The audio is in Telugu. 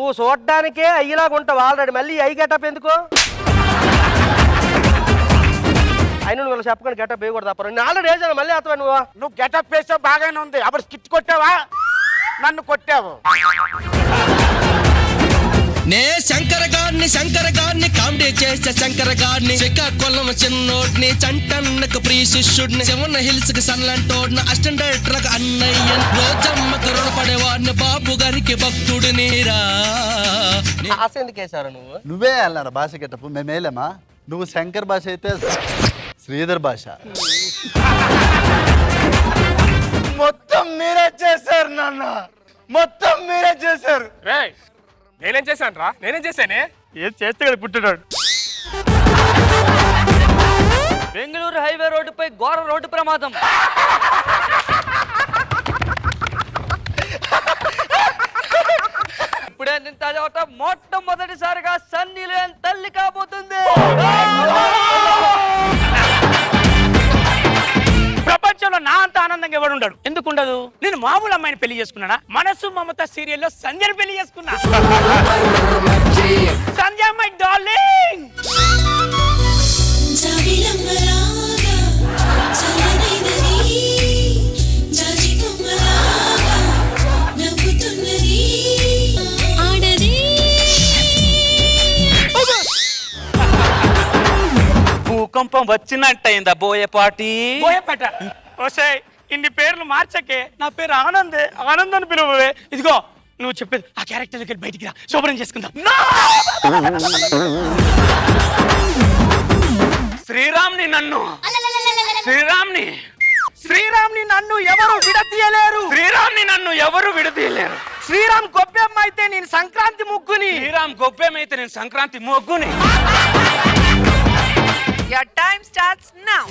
నువ్వు చూడడానికే అయ్యేలాగా ఉంటావు ఆల్రెడీ, మళ్ళీ అయ్యి గెటప్ ఎందుకు? అయినా నువ్వు చెప్పకుండా గెటప్ వేయకూడదు అప్పుడు. నేను ఆల్రెడీ వేసాను, మళ్ళీ అతను నువ్వు గెటప్ వేసావు బాగానే ఉంది. అప్పుడు స్కిట్ కొట్టావా, నన్ను కొట్టావు. నే శంకరగాన్ని కామెడీ చేసే శంకరగాన్ని, శ్రీకాకుళం చిన్నోడ్ని, చంటన్నకు ప్రీ శిష్యుడిని, శివన్న హిల్స్ కి సన్లంటోడ్ని, అసిస్టెంట్ డైరెక్టర్ అన్నయ్య, రోజమ్మకు రుణపడేవాడిని, బాబు గారికి భక్తుడిని రా. ఎందుకు వేసారు నువ్వు? నువ్వే అన్నారా భాష గెటప్? మేమేలేమా? నువ్వు శంకర్ భాష అయితే శ్రీధర్ భాష. మొత్తం మీరే చేశారు నాన్న, మొత్తం మీరే చేశారు. నేనేం చేశాను రా? నేనేం చేశానే? ఏం చేస్తే కదా పుట్టినాడు. బెంగళూరు హైవే రోడ్డుపై ఘోర రోడ్డు ప్రమాదం. ఇప్పుడే తర్వాత మొట్టమొదటిసారిగా సన్నీ లియోన్ తల్లి కాబోతుంది. ప్రపంచంలో నా అంత ఆనందంగా ఎవడు ఉండడు. ఎందుకు ఉండదు? నేను మామూలు అమ్మాయిని పెళ్లి చేసుకున్నానా? మనసు మమత సీరియల్లో సంధ్యని పెళ్లి చేసుకున్నా. సంధ్య మై డార్లింగ్. భూకంపం వచ్చినట్టయిందా బోయపాటి? బోయపాట ఓసే, ఇన్ని పేర్లు మార్చకే. నా పేరు ఆనందే, ఆనంద్ అని పిలువే. ఇదిగో నువ్వు చెప్పేది ఆ క్యారెక్టర్ దగ్గర బయటికి రా, శుభ్రం చేసుకుందాం. శ్రీరామ్ని నన్ను ఎవరు విడతీయలేరు. శ్రీరామ్ని నన్ను ఎవరు విడదీయలేరు. శ్రీరామ్ గొప్పెమ్మ అయితే నేను సంక్రాంతి ముగ్గుని. శ్రీరామ్ గొప్పెమైతే నేను Sankranti మొగ్గుని. Your time starts now.